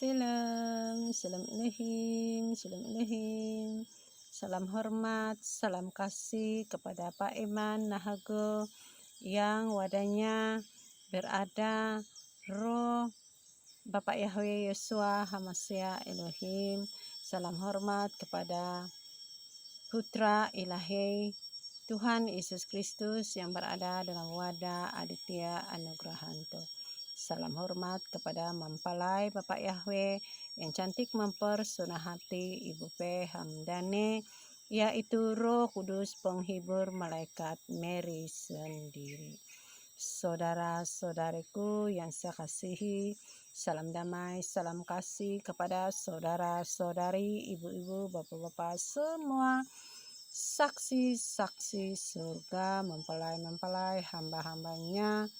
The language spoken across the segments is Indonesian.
Salam, salam ilahim, salam ilahim. Salam hormat, salam kasih kepada Pak Iman Nahago yang wadahnya berada roh Bapak Yahweh Yesua Hamasya Elohim. Salam hormat kepada Putra Ilahi Tuhan Yesus Kristus yang berada dalam wadah Aditya Anugrahanto. Salam hormat kepada mempelai Bapak Yahweh yang cantik mempersona hati Ibu P. Hamdani, yaitu Roh Kudus penghibur malaikat Mary sendiri. Saudara-saudariku yang saya kasihi, salam damai, salam kasih kepada saudara-saudari, ibu-ibu, bapak-bapak semua, saksi-saksi surga, mempelai-mempelai, hamba-hambanya,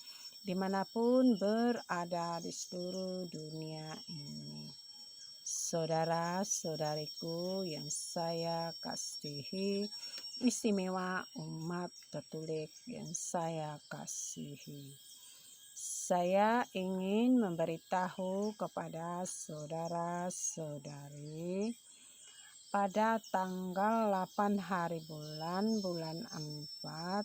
dimanapun berada di seluruh dunia ini. Saudara-saudariku yang saya kasihi, istimewa umat Katolik yang saya kasihi, saya ingin memberitahu kepada saudara-saudari pada tanggal 8 hari bulan 4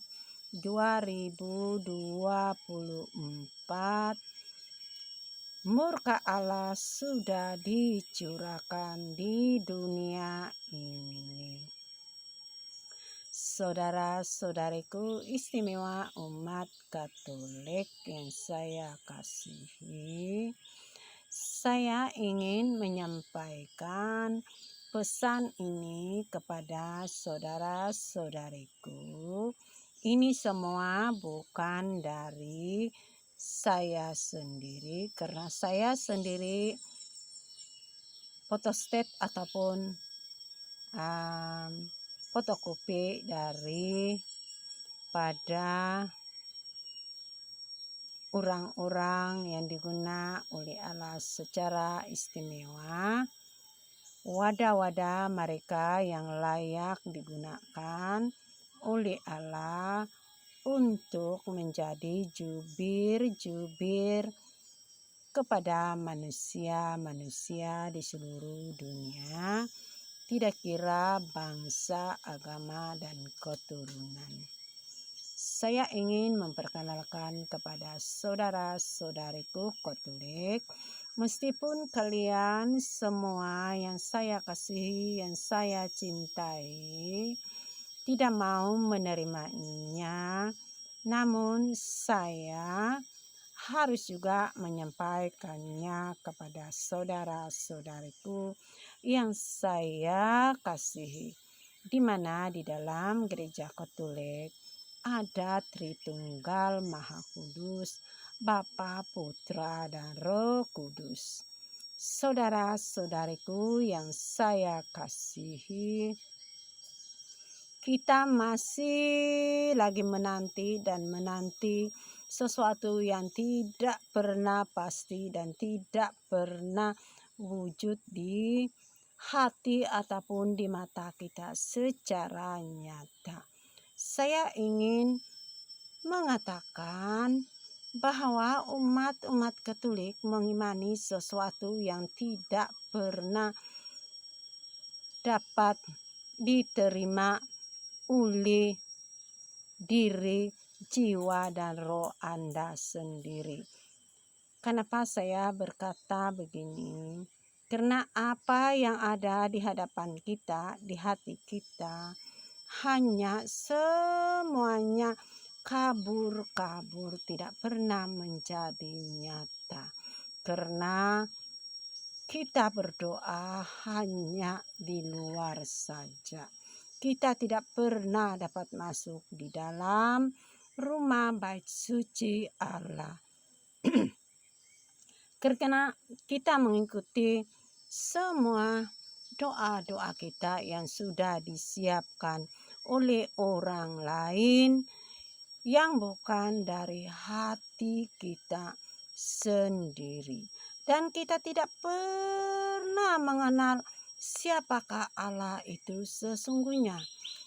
2024 murka Allah sudah dicurahkan di dunia ini. Saudara-saudariku istimewa umat Katolik yang saya kasihi, saya ingin menyampaikan pesan ini kepada saudara-saudariku. Ini semua bukan dari saya sendiri, karena saya sendiri photostat ataupun fotokopi dari pada orang-orang yang digunakan oleh Allah secara istimewa, wadah-wadah mereka yang layak digunakan oleh Allah untuk menjadi jubir-jubir kepada manusia-manusia di seluruh dunia, tidak kira bangsa, agama, dan keturunan. Saya ingin memperkenalkan kepada saudara-saudariku Katolik, meskipun kalian semua yang saya kasihi, yang saya cintai, tidak mau menerimanya, namun saya harus juga menyampaikannya kepada saudara-saudariku yang saya kasihi, di mana di dalam gereja Katolik ada Tritunggal Maha Kudus, Bapa, Putra, dan Roh Kudus. Saudara-saudariku yang saya kasihi, kita masih lagi menanti sesuatu yang tidak pernah pasti dan tidak pernah wujud di hati ataupun di mata kita secara nyata. Saya ingin mengatakan bahwa umat-umat Katolik mengimani sesuatu yang tidak pernah dapat diterima oleh diri, jiwa, dan roh Anda sendiri. Kenapa saya berkata begini? Karena apa yang ada di hadapan kita, di hati kita, hanya semuanya kabur-kabur, tidak pernah menjadi nyata. Karena kita berdoa hanya di luar saja. Kita tidak pernah dapat masuk di dalam rumah bait suci Allah. Karena kita mengikuti semua doa-doa kita yang sudah disiapkan oleh orang lain yang bukan dari hati kita sendiri. Dan kita tidak pernah mengenal siapakah Allah itu sesungguhnya,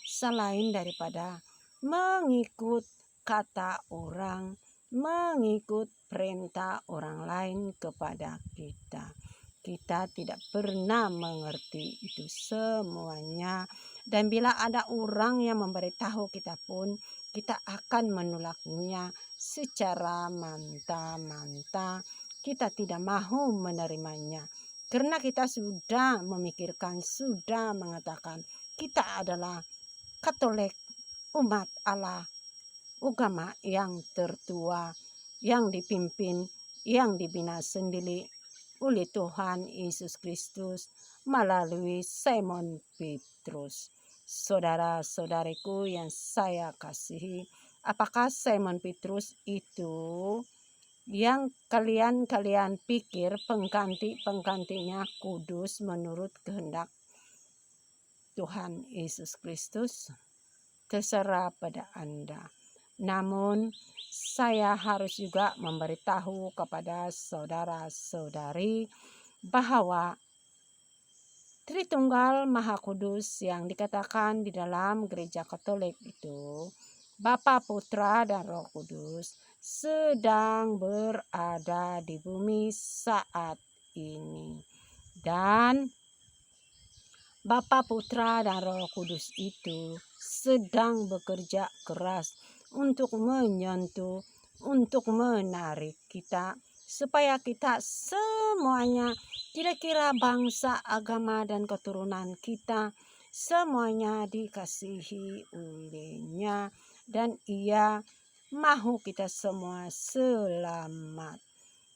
selain daripada mengikut kata orang, mengikut perintah orang lain kepada kita. Kita kita tidak pernah mengerti itu semuanya. Dan bila ada orang yang memberitahu kita pun, kita akan menolaknya secara mantap-mantap. Kita tidak mau menerimanya. Karena kita sudah memikirkan, sudah mengatakan, kita adalah Katolik, umat Allah, agama yang tertua, yang dipimpin, yang dibina sendiri oleh Tuhan Yesus Kristus melalui Simon Petrus. Saudara-saudariku yang saya kasihi, apakah Simon Petrus itu yang kalian pikir penggantinya kudus menurut kehendak Tuhan Yesus Kristus? Terserah pada Anda. Namun saya harus juga memberitahu kepada saudara-saudari bahwa Tritunggal Maha Kudus yang dikatakan di dalam Gereja Katolik itu, Bapa, Putra, dan Roh Kudus sedang berada di bumi saat ini. Dan Bapa, Putra, dan Roh Kudus itu sedang bekerja keras untuk menyentuh, untuk menarik kita, supaya kita semuanya, kira-kira bangsa, agama, dan keturunan kita, semuanya dikasihi olehnya, dan Ia mau kita semua selamat.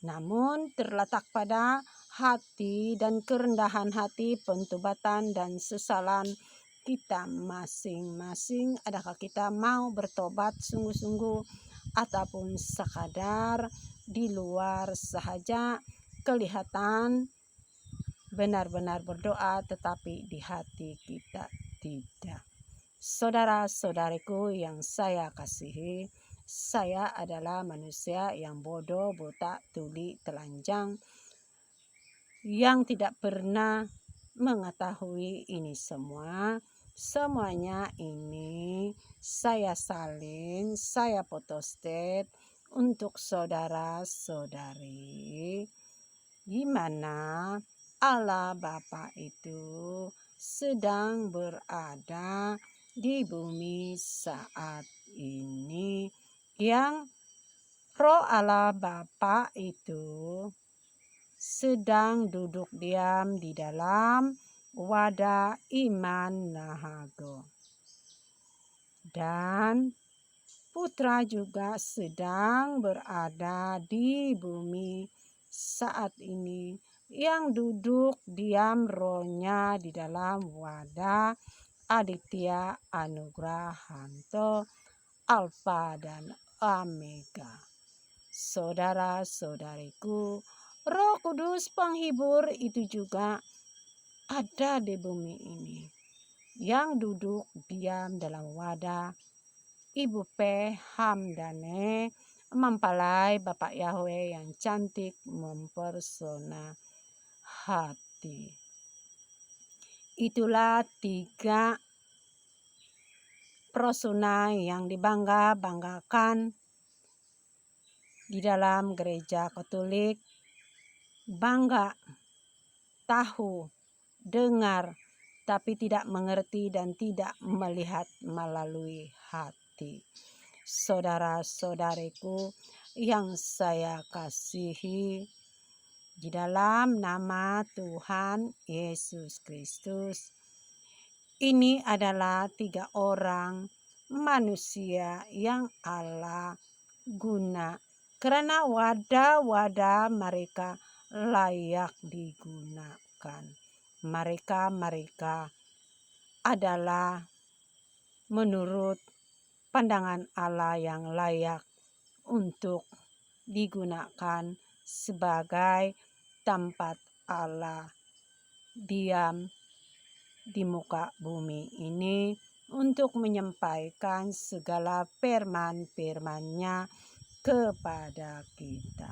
Namun terletak pada hati dan kerendahan hati, pentobatan dan sesalan kita masing-masing. Adakah kita mau bertobat sungguh-sungguh ataupun sekadar di luar sahaja kelihatan benar-benar berdoa tetapi di hati kita tidak. Saudara-saudariku yang saya kasihi, saya adalah manusia yang bodoh, buta, tuli, telanjang, yang tidak pernah mengetahui ini semua. Semuanya ini saya salin, saya photostat untuk saudara-saudari, gimana Allah Bapa itu sedang berada di bumi saat ini, yang Roh Allah Bapa itu sedang duduk diam di dalam wadah iman Nahago. Dan Putra juga sedang berada di bumi saat ini, yang duduk diam rohnya di dalam wadah Aditya Anugrahanto, Alfa dan Omega. Saudara-saudariku, Roh Kudus penghibur itu juga ada di bumi ini, yang duduk diam dalam wadah Ibu P. Hamdane, mempelai Bapak Yahweh yang cantik mempersona hati. Itulah 3 persona yang dibangga-banggakan di dalam Gereja Katolik. Bangga, tahu, dengar, tapi tidak mengerti dan tidak melihat melalui hati. Saudara-saudariku yang saya kasihi, di dalam nama Tuhan Yesus Kristus, ini adalah 3 orang manusia yang Allah guna, karena wadah-wadah mereka layak digunakan. Mereka adalah menurut pandangan Allah yang layak untuk digunakan sebagai tempat Allah diam di muka bumi ini untuk menyampaikan segala firman-firman-Nya kepada kita.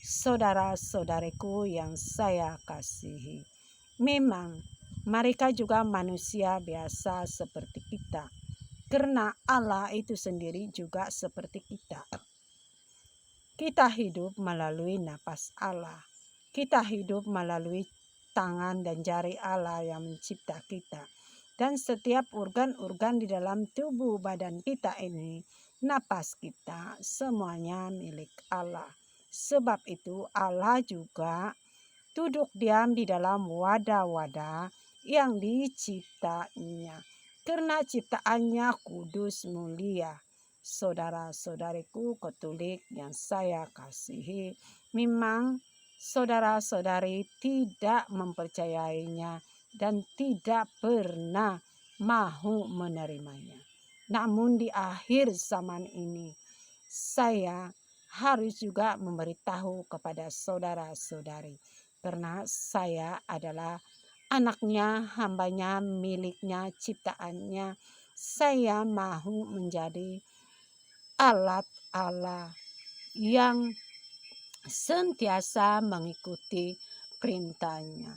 Saudara-saudariku yang saya kasihi, memang mereka juga manusia biasa seperti kita, karena Allah itu sendiri juga seperti kita. Kita hidup melalui napas Allah. Kita hidup melalui tangan dan jari Allah yang mencipta kita. Dan setiap organ-organ di dalam tubuh badan kita ini, napas kita, semuanya milik Allah. Sebab itu Allah juga duduk diam di dalam wadah-wadah yang diciptanya. Karena ciptaannya kudus mulia. Saudara-saudariku Katolik yang saya kasihi, memang saudara-saudari tidak mempercayainya dan tidak pernah mau menerimanya. Namun di akhir zaman ini, saya harus juga memberitahu kepada saudara-saudari, karena saya adalah anaknya, hambanya, miliknya, ciptaannya. Saya mau menjadi alat Allah yang sentiasa mengikuti perintahnya.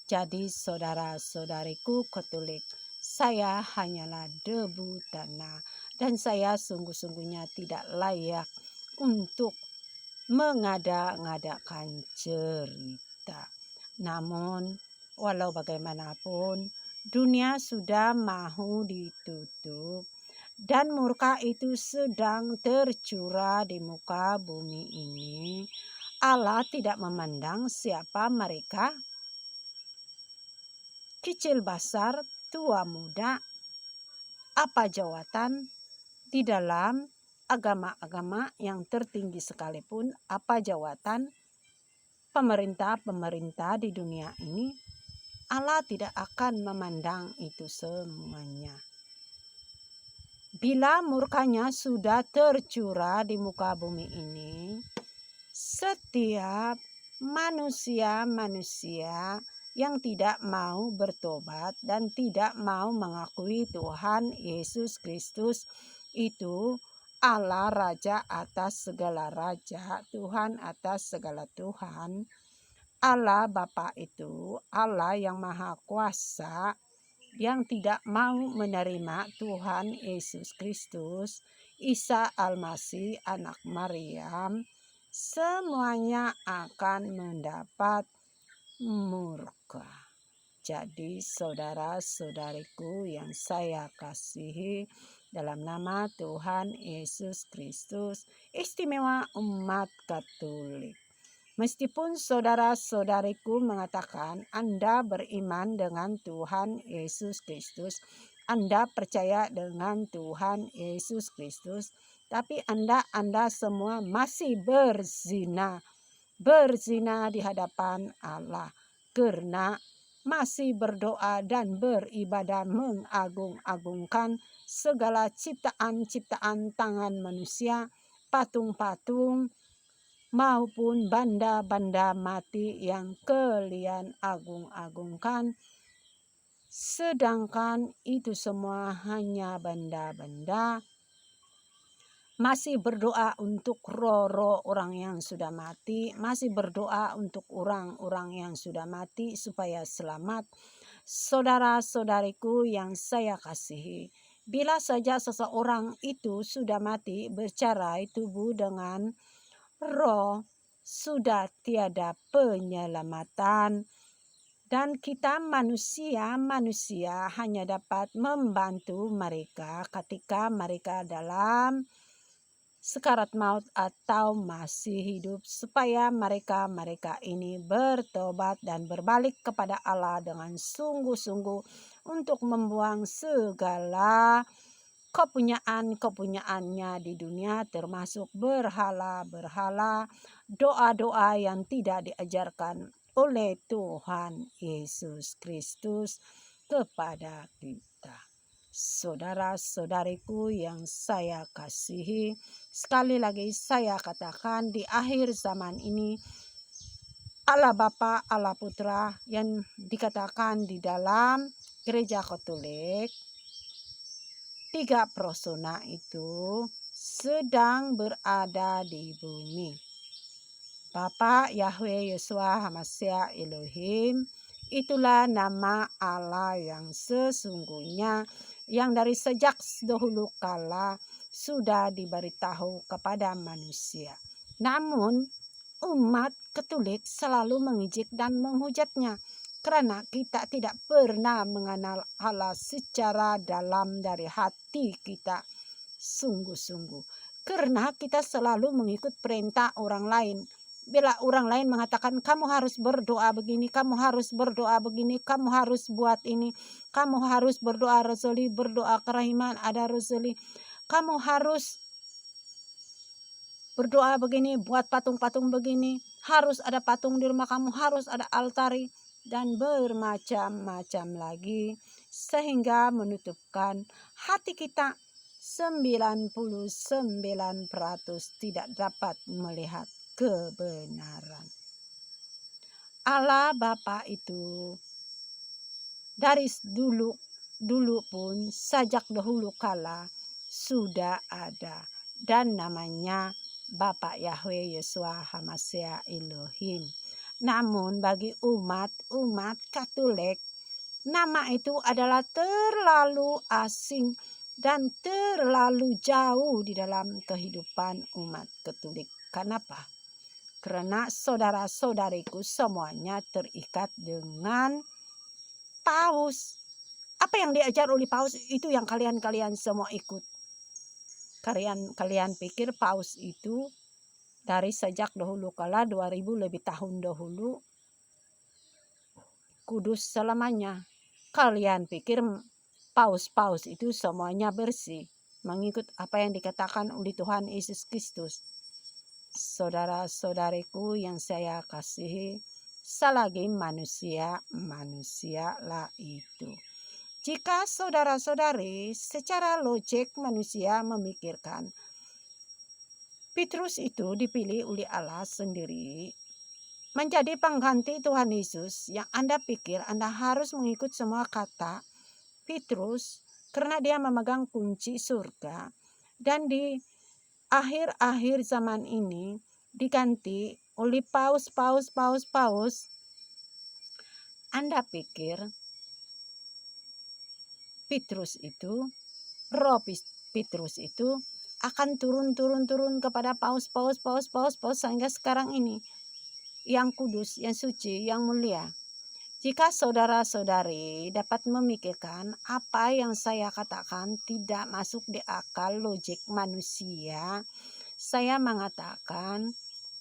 Jadi saudara-saudariku Katolik, saya hanyalah debu tanah dan saya sungguh-sungguhnya tidak layak untuk mengada-ngadakan cerita. Namun walau bagaimanapun dunia sudah mau ditutup dan murka itu sedang tercurah di muka bumi ini. Allah tidak memandang siapa mereka, kecil besar, tua muda, apa jawatan di dalam agama-agama yang tertinggi sekalipun, apa jawatan pemerintah-pemerintah di dunia ini, Allah tidak akan memandang itu semuanya. Bila murkanya sudah tercurah di muka bumi ini, setiap manusia-manusia yang tidak mau bertobat dan tidak mau mengakui Tuhan Yesus Kristus itu Allah Raja atas segala raja, Tuhan atas segala Tuhan, Allah Bapa itu Allah yang Maha Kuasa, yang tidak mau menerima Tuhan Yesus Kristus, Isa Al-Masih, anak Maryam, semuanya akan mendapat murka. Jadi saudara-saudariku yang saya kasihi, dalam nama Tuhan Yesus Kristus, istimewa umat Katolik, meskipun saudara-saudariku mengatakan Anda beriman dengan Tuhan Yesus Kristus, Anda percaya dengan Tuhan Yesus Kristus, tapi Anda semua masih berzina di hadapan Allah, karena masih berdoa dan beribadah mengagung-agungkan segala ciptaan-ciptaan tangan manusia, patung-patung, maupun banda-banda mati yang kalian agung-agungkan. Sedangkan itu semua hanya banda-banda. Masih berdoa untuk roh-roh orang yang sudah mati, masih berdoa untuk orang-orang yang sudah mati supaya selamat. Saudara-saudariku yang saya kasihi, bila saja seseorang itu sudah mati bercerai tubuh dengan roh, sudah tiada penyelamatan, dan kita manusia hanya dapat membantu mereka ketika mereka dalam sekarat maut atau masih hidup, supaya mereka ini bertobat dan berbalik kepada Allah dengan sungguh-sungguh untuk membuang segala kepunyaannya di dunia, termasuk berhala-berhala, doa-doa yang tidak diajarkan oleh Tuhan Yesus Kristus kepada kita. Saudara-saudariku yang saya kasihi, sekali lagi saya katakan, di akhir zaman ini Allah Bapa, Allah Putra yang dikatakan di dalam Gereja Katolik, 3 persona itu sedang berada di bumi. Bapa, Yahweh, Yeshua, Hamasya, Elohim, itulah nama Allah yang sesungguhnya, yang dari sejak dahulu kala sudah diberitahu kepada manusia. Namun umat Katolik selalu mengejek dan menghujatnya. Karena kita tidak pernah mengenal Allah secara dalam dari hati kita sungguh-sungguh. Karena kita selalu mengikut perintah orang lain. Bila orang lain mengatakan kamu harus berdoa begini, kamu harus berdoa begini, kamu harus buat ini, kamu harus berdoa rosoli, berdoa kerahiman, ada rosoli, kamu harus berdoa begini, buat patung-patung begini, harus ada patung di rumah kamu, harus ada altari, dan bermacam-macam lagi, sehingga menutupkan hati kita 99% tidak dapat melihat kebenaran. Allah Bapa itu dari dulu pun sejak dahulu kala sudah ada, dan namanya Bapak Yahweh Yeshua Hamasya Elohim. Namun bagi umat Katolik, nama itu adalah terlalu asing dan terlalu jauh di dalam kehidupan umat Katolik. Kenapa? Karena saudara-saudariku semuanya terikat dengan Paus. Apa yang diajar oleh Paus itu yang kalian semua ikut. Kalian pikir Paus itu dari sejak dahulu kala 2000 lebih tahun dahulu kudus selamanya. Kalian pikir paus-paus itu semuanya bersih, mengikut apa yang dikatakan oleh Tuhan Yesus Kristus. Saudara-saudariku yang saya kasihi, selagi manusialah itu. Jika saudara-saudari secara logik manusia memikirkan Petrus itu dipilih oleh Allah sendiri menjadi pengganti Tuhan Yesus, yang Anda pikir Anda harus mengikut semua kata Petrus karena dia memegang kunci surga, dan di akhir-akhir zaman ini diganti oleh paus. Anda pikir Petrus itu, roh Petrus itu akan turun kepada paus sehingga sekarang ini yang kudus, yang suci, yang mulia. Jika saudara-saudari dapat memikirkan apa yang saya katakan tidak masuk di akal logik manusia, saya mengatakan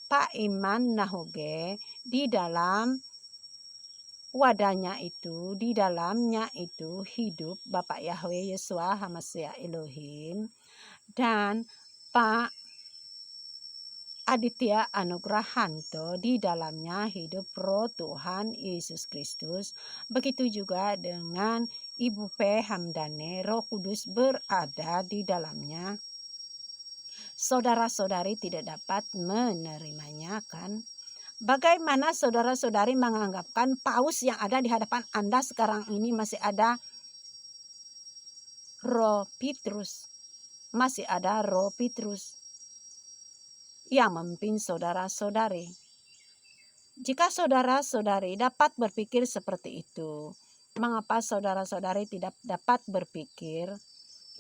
Pak Iman Nahoge di dalam wadahnya itu, di dalamnya itu hidup Bapak Yahweh Yeshua Hamasya Elohim, dan Pak Aditya Anugrahanto di dalamnya hidup roh Tuhan Yesus Kristus. Begitu juga dengan Ibu P. Hamdane, Roh Kudus berada di dalamnya. Saudara-saudari tidak dapat menerimanya, kan? Bagaimana saudara-saudari menganggapkan paus yang ada di hadapan Anda sekarang ini masih ada roh Petrus, masih ada roh Petrus yang memimpin saudara-saudari. Jika saudara-saudari dapat berpikir seperti itu, mengapa saudara-saudari tidak dapat berpikir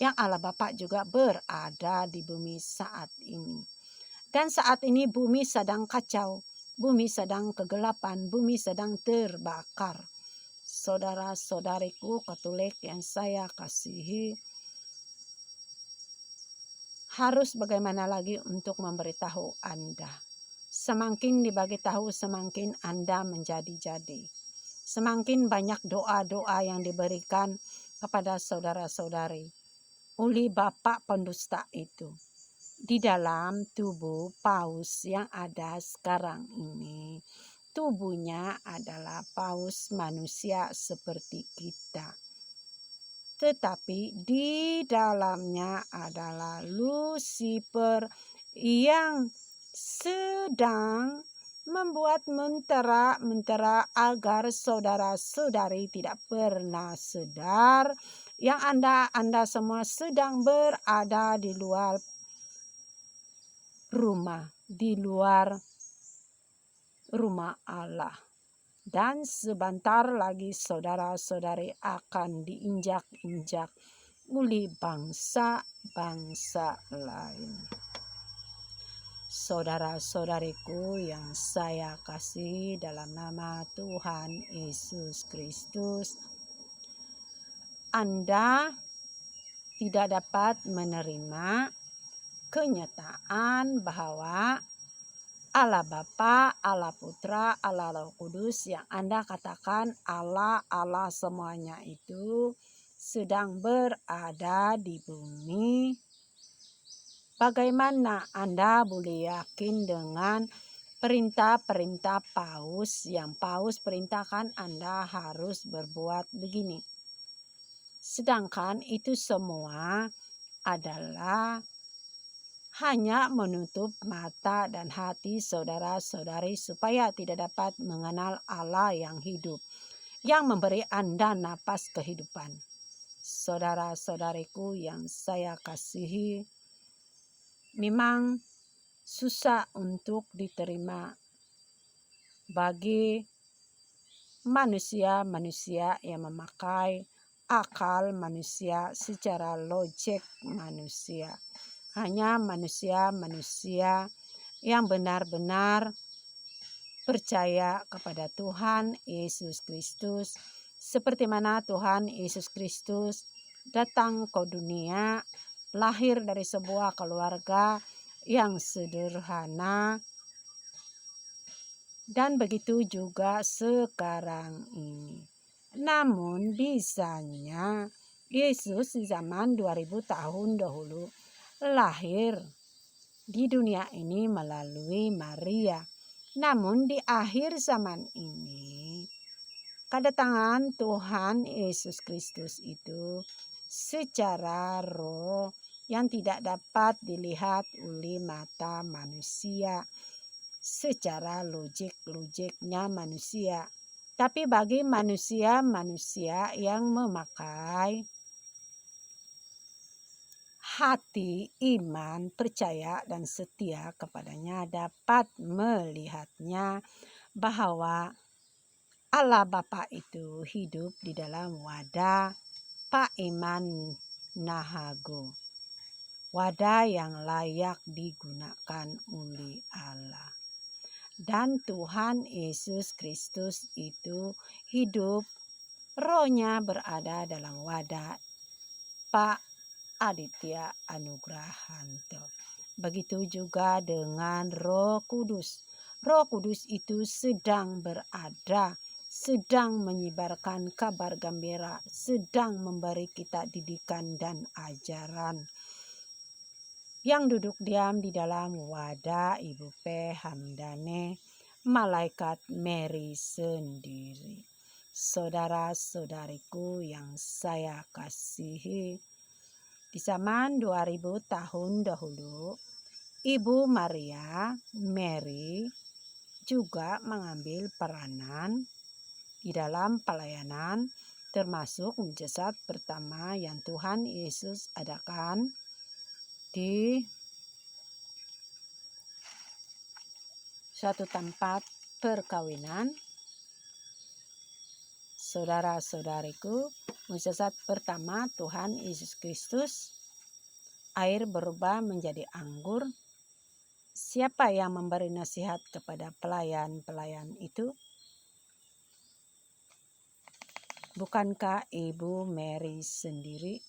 yang Allah Bapa juga berada di bumi saat ini? Dan saat ini bumi sedang kacau, bumi sedang kegelapan, bumi sedang terbakar. Saudara-saudariku Katolik yang saya kasihi, harus bagaimana lagi untuk memberitahu Anda? Semakin dibagi tahu, semakin Anda menjadi-jadi. Semakin banyak doa-doa yang diberikan kepada saudara-saudari oleh Bapak pendusta itu di dalam tubuh paus yang ada sekarang ini. Tubuhnya adalah paus manusia seperti kita, tetapi di dalamnya adalah Lucifer yang sedang membuat mentera agar saudara-saudari tidak pernah sadar yang Anda semua sedang berada di luar rumah, di luar rumah Allah. Dan sebentar lagi saudara-saudari akan diinjak-injak oleh bangsa-bangsa lain. saudara-saudariku yang saya kasihi dalam nama Tuhan Yesus Kristus, Anda tidak dapat menerima kenyataan bahwa Allah Bapa, Allah Putra, Allah Roh Kudus yang Anda katakan Allah semuanya itu sedang berada di bumi. Bagaimana Anda boleh yakin dengan perintah-perintah Paus yang Paus perintahkan Anda harus berbuat begini? Sedangkan itu semua adalah hanya menutup mata dan hati saudara-saudari supaya tidak dapat mengenal Allah yang hidup, yang memberi Anda napas kehidupan. Saudara-saudariku yang saya kasihi, memang susah untuk diterima bagi manusia-manusia yang memakai akal manusia secara logik manusia. Hanya manusia-manusia yang benar-benar percaya kepada Tuhan Yesus Kristus, seperti mana Tuhan Yesus Kristus datang ke dunia, lahir dari sebuah keluarga yang sederhana, dan begitu juga sekarang ini. Namun bisanya Yesus di zaman 2000 tahun dahulu lahir di dunia ini melalui Maria. Namun di akhir zaman ini kedatangan Tuhan Yesus Kristus itu secara roh yang tidak dapat dilihat oleh mata manusia, secara logiknya manusia. Tapi bagi manusia-manusia yang memakai hati, iman, percaya, dan setia kepadanya dapat melihatnya bahwa Allah Bapa itu hidup di dalam wadah Pak Iman Nahago, wadah yang layak digunakan oleh Allah. Dan Tuhan Yesus Kristus itu hidup, rohnya berada dalam wadah Pak Aditya Anugrahanto. Begitu juga dengan Roh Kudus. Roh Kudus itu sedang berada, sedang menyebarkan kabar gembira, sedang memberi kita didikan dan ajaran. Yang duduk diam di dalam wadah Ibu P. Hamdane, malaikat Mary sendiri. Saudara-saudariku yang saya kasihi, di zaman 2000 tahun dahulu, Ibu Maria, Mary, juga mengambil peranan di dalam pelayanan, termasuk mujizat pertama yang Tuhan Yesus adakan di suatu tempat perkawinan. Saudara-saudariku, mujizat pertama Tuhan Yesus Kristus, air berubah menjadi anggur. Siapa yang memberi nasihat kepada pelayan-pelayan itu? Bukankah Ibu Mary sendiri?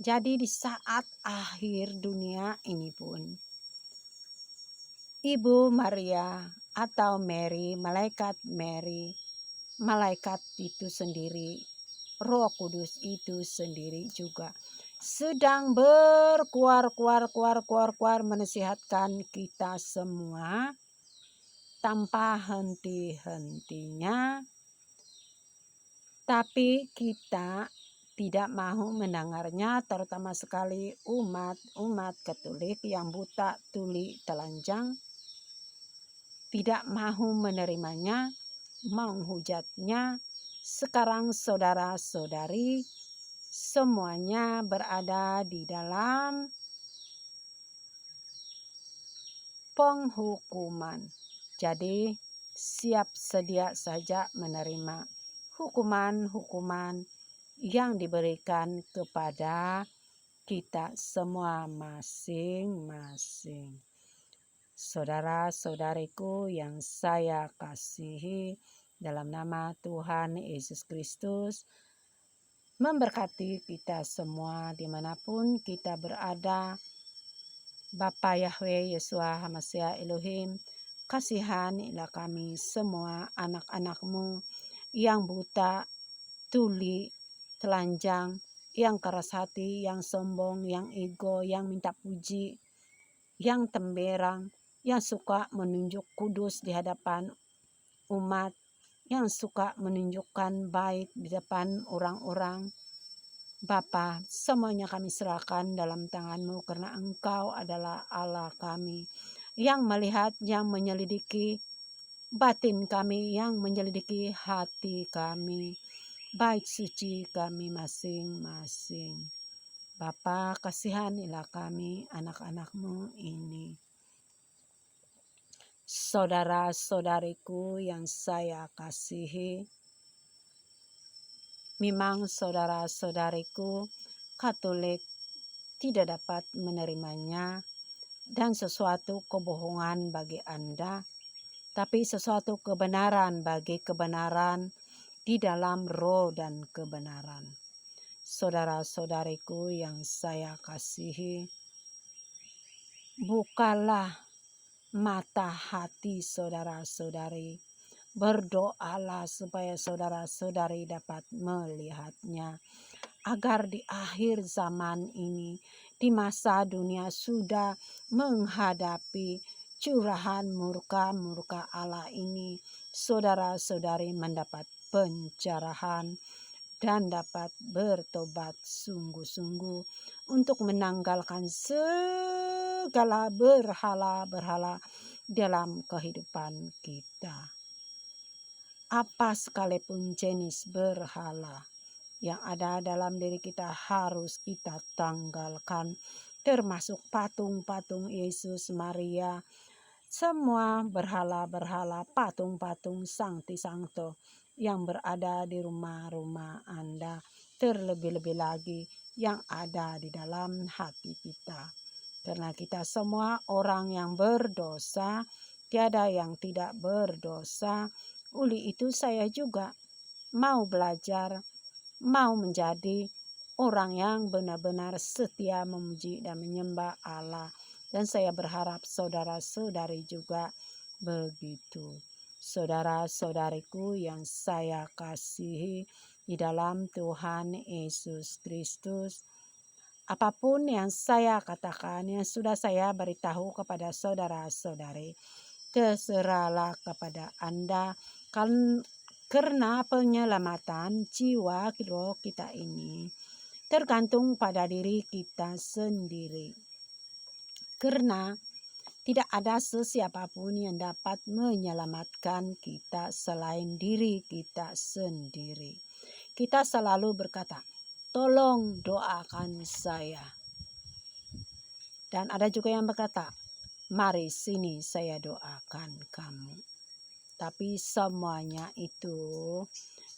Jadi di saat akhir dunia ini pun, Ibu Maria atau Mary, malaikat itu sendiri, Roh Kudus itu sendiri juga sedang berkuar menasihatkan kita semua tanpa henti-hentinya. Tapi kita tidak mau mendengarnya, terutama sekali umat Katolik yang buta, tuli, telanjang, tidak mau menerimanya, menghujatnya. Sekarang saudara-saudari semuanya berada di dalam penghukuman. Jadi siap sedia saja menerima hukuman-hukuman yang diberikan kepada kita semua masing-masing. Saudara-saudariku yang saya kasihi, dalam nama Tuhan Yesus Kristus, memberkati kita semua dimanapun kita berada. Bapa Yahweh Yeshua Hamasya Elohim, kasihanilah kami semua anak-anak-Mu yang buta, tuli, telanjang, yang keras hati, yang sombong, yang ego, yang minta puji, yang temberang, yang suka menunjuk kudus di hadapan umat, yang suka menunjukkan baik di depan orang-orang. Bapa, semuanya kami serahkan dalam tangan-Mu karena Engkau adalah Allah kami yang melihat, yang menyelidiki batin kami, yang menyelidiki hati kami, baik suci kami masing-masing. Bapa, kasihanilah kami anak-anak-Mu ini. Saudara-saudariku yang saya kasihi, memang saudara-saudariku Katolik tidak dapat menerimanya dan sesuatu kebohongan bagi Anda, tapi sesuatu kebenaran bagi kebenaran di dalam roh dan kebenaran. Saudara-saudariku yang saya kasihi, bukalah mata hati saudara-saudari. Berdoalah supaya saudara-saudari dapat melihatnya. Agar di akhir zaman ini, di masa dunia sudah menghadapi curahan murka Allah ini, saudara-saudari mendapat pencerahan dan dapat bertobat sungguh-sungguh untuk menanggalkan segala berhala-berhala dalam kehidupan kita. Apa sekalipun jenis berhala yang ada dalam diri kita harus kita tanggalkan, termasuk patung-patung Yesus, Maria, semua berhala-berhala, patung-patung sankti-sankto yang berada di rumah-rumah Anda, terlebih-lebih lagi yang ada di dalam hati kita. Karena kita semua orang yang berdosa, tiada yang tidak berdosa. Uli itu saya juga mau belajar, mau menjadi orang yang benar-benar setia memuji dan menyembah Allah. Dan saya berharap saudara-saudari juga begitu. Saudara-saudariku yang saya kasihi di dalam Tuhan Yesus Kristus, apapun yang saya katakan, yang sudah saya beritahu kepada saudara-saudari, terserahlah kepada Anda, karena penyelamatan jiwa roh kita ini tergantung pada diri kita sendiri. Karena tidak ada sesiapapun yang dapat menyelamatkan kita selain diri kita sendiri. Kita selalu berkata, tolong doakan saya. Dan ada juga yang berkata, mari sini saya doakan kamu. Tapi semuanya itu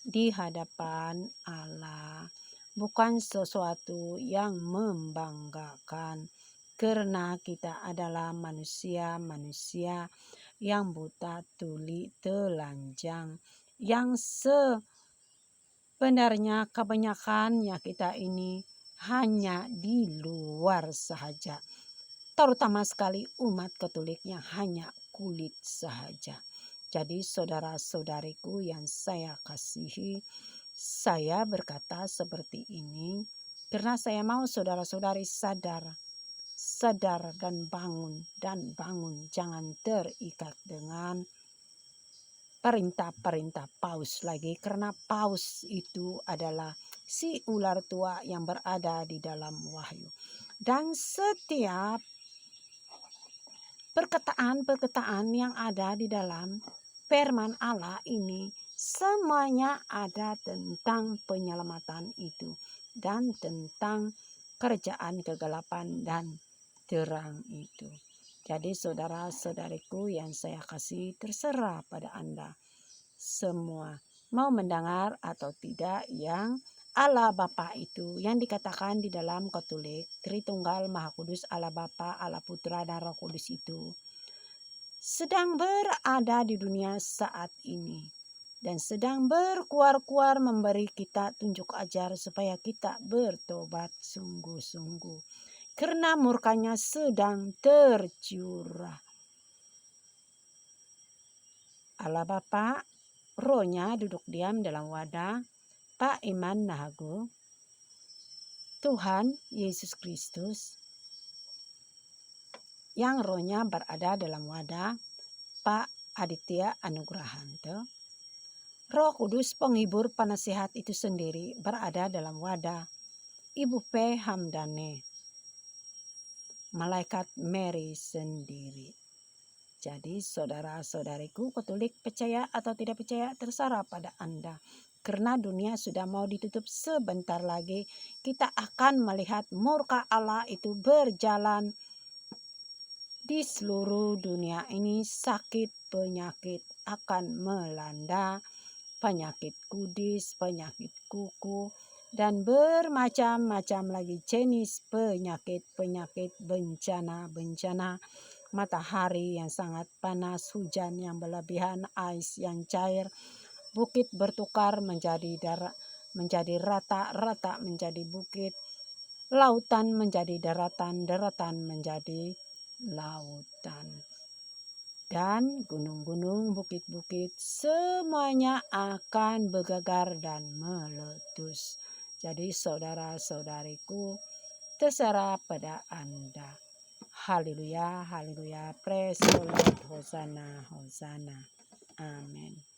di hadapan Allah bukan sesuatu yang membanggakan. Karena kita adalah manusia-manusia yang buta, tuli, telanjang. Yang sebenarnya kebanyakannya kita ini hanya di luar saja. Terutama sekali umat Katolik yang hanya kulit saja. Jadi saudara-saudariku yang saya kasihi, saya berkata seperti ini karena saya mau saudara-saudari sadar dan bangun, jangan terikat dengan perintah-perintah paus lagi, karena paus itu adalah si ular tua yang berada di dalam wahyu. Dan setiap perkataan-perkataan yang ada di dalam firman Allah ini semuanya ada tentang penyelamatan itu dan tentang kerjaan kegelapan dan terang itu. Jadi saudara-saudariku yang saya kasih, terserah pada Anda semua mau mendengar atau tidak yang Allah Bapa itu yang dikatakan di dalam Katolik, Tritunggal Maha Kudus, Allah Bapa, Allah Putra, dan Roh Kudus itu sedang berada di dunia saat ini dan sedang berkuar-kuar memberi kita tunjuk ajar supaya kita bertobat sungguh-sungguh karena murkanya sedang tercurah. Allah Bapa, Rohnya duduk diam dalam wadah Pak Iman Nahago, Tuhan Yesus Kristus, yang rohnya berada dalam wadah Pak Aditya Anugrahanto. Roh Kudus penghibur penasihat itu sendiri berada dalam wadah Ibu P. Hamdane, Malaikat Mary sendiri. Jadi saudara-saudariku Katolik, percaya atau tidak percaya terserah pada Anda. Karena dunia sudah mau ditutup sebentar lagi, kita akan melihat murka Allah itu berjalan di seluruh dunia ini. Sakit penyakit akan melanda, penyakit kudis, penyakit kuku, dan bermacam-macam lagi jenis penyakit-penyakit, bencana-bencana, matahari yang sangat panas, hujan yang berlebihan, ais yang cair, bukit bertukar menjadi rata menjadi bukit, lautan menjadi daratan, daratan menjadi lautan. Dan gunung-gunung, bukit-bukit, semuanya akan bergegar dan meletus. Jadi saudara-saudariku, terserah pada Anda. Haleluya, haleluya, praise the Lord, hosana, hosana. Amin.